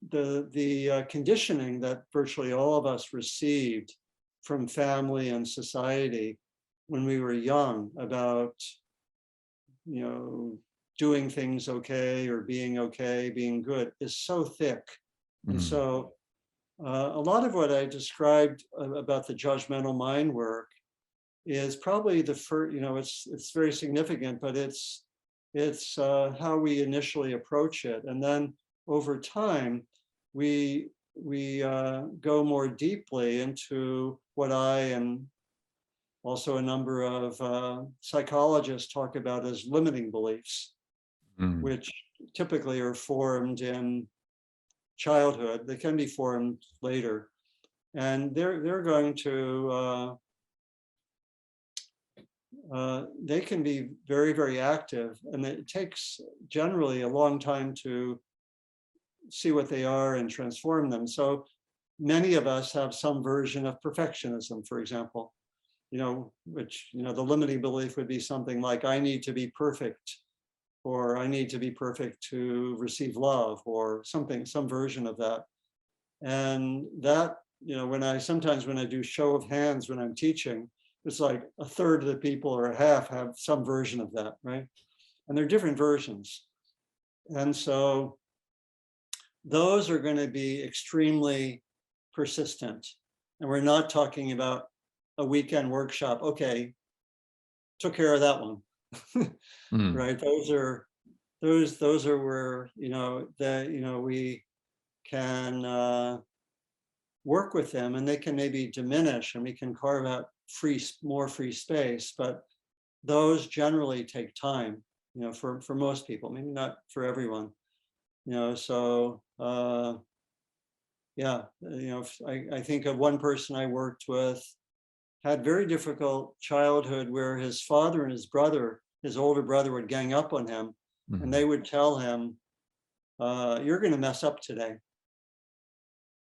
the conditioning that virtually all of us received from family and society when we were young about, doing things okay or being good is so thick. And Mm. so a lot of what I described about the judgmental mind work is probably the first, it's very significant, but it's how we initially approach it. And then over time, we go more deeply into what I and also a number of psychologists talk about as limiting beliefs, Mm. which typically are formed in childhood. They can be formed later, and they're going to they can be very, very active, and it takes generally a long time to see what they are and transform them. So many of us have some version of perfectionism, for example, which, the limiting belief would be something like, I need to be perfect, or I need to be perfect to receive love, or something, some version of that. And that, sometimes when I do show of hands when I'm teaching, it's like a third of the people or a half have some version of that, right? And they're different versions. And so those are going to be extremely persistent. And we're not talking about a weekend workshop. Okay, took care of that one. Mm. Right? Those are where, we can work with them, and they can maybe diminish, and we can carve out more free space, but those generally take time, for most people, maybe not for everyone, so yeah, I think of one person I worked with, had very difficult childhood, where his father and his older brother would gang up on him, Mm. and they would tell him, you're going to mess up today.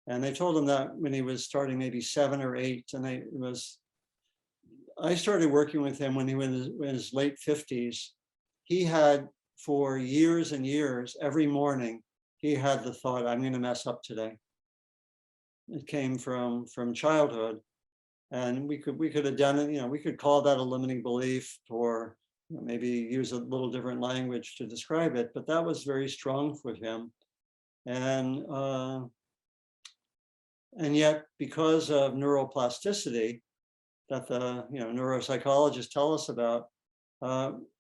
And they told him that when he was starting maybe 7 or 8, and I started working with him when he was in his late 50s. He had, for years and years, every morning, he had the thought, I'm going to mess up today. It came from childhood, and we could have done it. We could call that a limiting belief, or maybe use a little different language to describe it. But that was very strong for him, and yet, because of neuroplasticity that the neuropsychologists tell us about,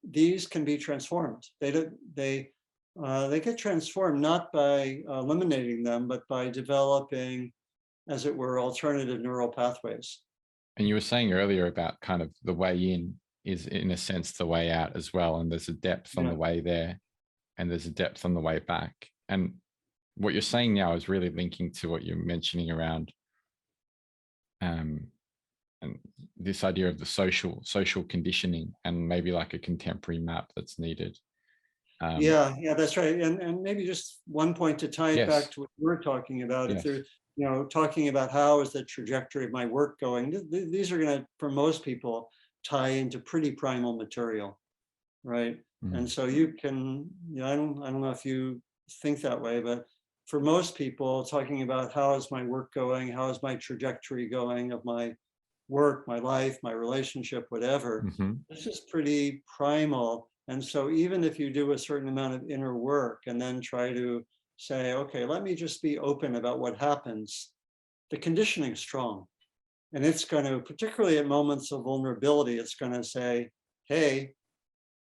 these can be transformed. They get transformed not by eliminating them, but by developing, as it were, alternative neural pathways. And you were saying earlier about kind of the way in is, in a sense, the way out as well. And there's a depth on the way there, and there's a depth on the way back. And what you're saying now is really linking to what you're mentioning around and this idea of the social conditioning, and maybe like a contemporary map that's needed. Yeah, that's right. And maybe just one point to tie it back Yes. to what we're talking about. Yes. If they're, talking about how is the trajectory of my work going, these are going to, for most people, tie into pretty primal material, right? Mm. And so you can, I don't know if you think that way, but for most people, talking about how is my work going, how is my trajectory going of my work, my life, my relationship, whatever, Mm-hmm. this is pretty primal. And so even if you do a certain amount of inner work and then try to say, okay, let me just be open about what happens, the conditioning's strong. And it's going to, particularly at moments of vulnerability, it's going to say, hey,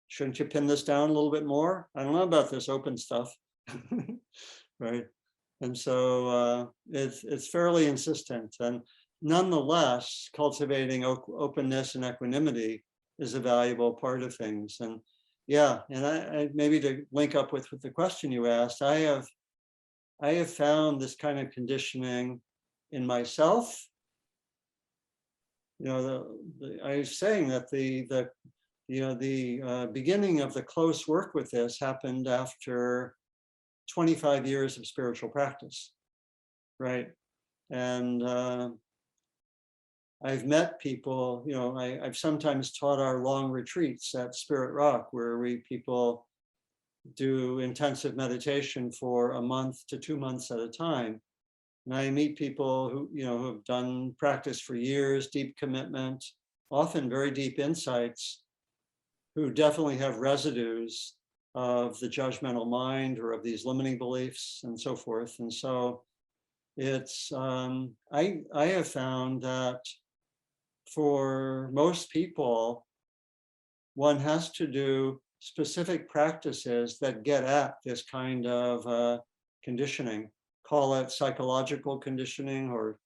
shouldn't you pin this down a little bit more? I don't know about this open stuff. Right. And so it's fairly insistent. And nonetheless, cultivating openness and equanimity is a valuable part of things. And yeah, and I maybe to link up with the question you asked, I have found this kind of conditioning in myself. I was saying that the beginning of the close work with this happened after 25 years of spiritual practice, right? And I've met people, I've sometimes taught our long retreats at Spirit Rock, where people do intensive meditation for a month to 2 months at a time. And I meet people who, who have done practice for years, deep commitment, often very deep insights, who definitely have residues of the judgmental mind or of these limiting beliefs and so forth. And so it's, I have found that for most people, one has to do specific practices that get at this kind of conditioning. Call it psychological conditioning or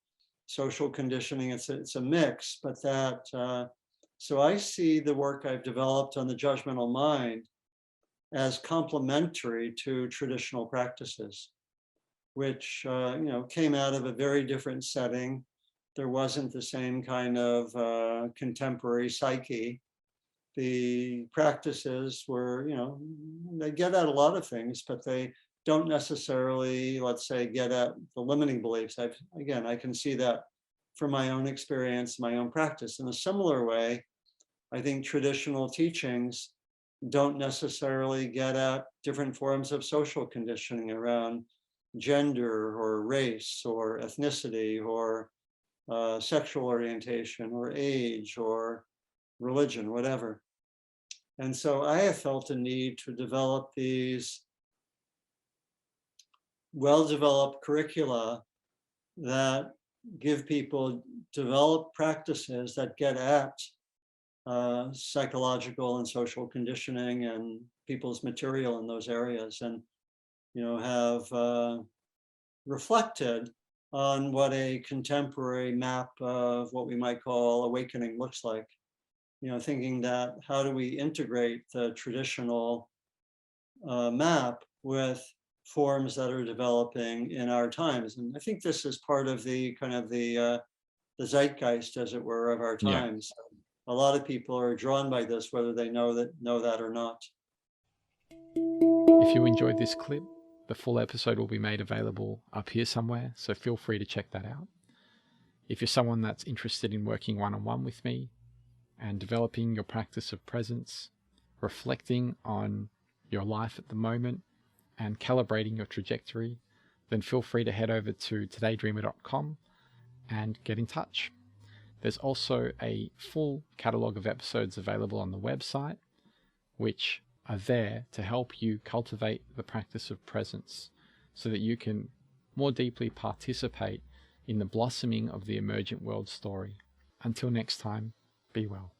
social conditioning. It's a mix, but so I see the work I've developed on the judgmental mind as complementary to traditional practices, which came out of a very different setting. There wasn't the same kind of contemporary psyche. The practices were, they get at a lot of things, but they don't necessarily, let's say, get at the limiting beliefs. I can see that from my own experience, my own practice. In a similar way, I think traditional teachings don't necessarily get at different forms of social conditioning around gender or race or ethnicity or sexual orientation or age or religion, whatever. And so I have felt a need to develop these well-developed curricula that give people developed practices that get at psychological and social conditioning and people's material in those areas, and have reflected on what a contemporary map of what we might call awakening looks like. Thinking that how do we integrate the traditional map with forms that are developing in our times. And I think this is part of the kind of the zeitgeist, as it were, of our times. Yeah. A lot of people are drawn by this, whether they know that or not. If you enjoyed this clip, the full episode will be made available up here somewhere, so feel free to check that out. If you're someone that's interested in working one-on-one with me and developing your practice of presence, reflecting on your life at the moment, and calibrating your trajectory, then feel free to head over to todaydreamer.com and get in touch. There's also a full catalog of episodes available on the website, which are there to help you cultivate the practice of presence so that you can more deeply participate in the blossoming of the emergent world story. Until next time, be well.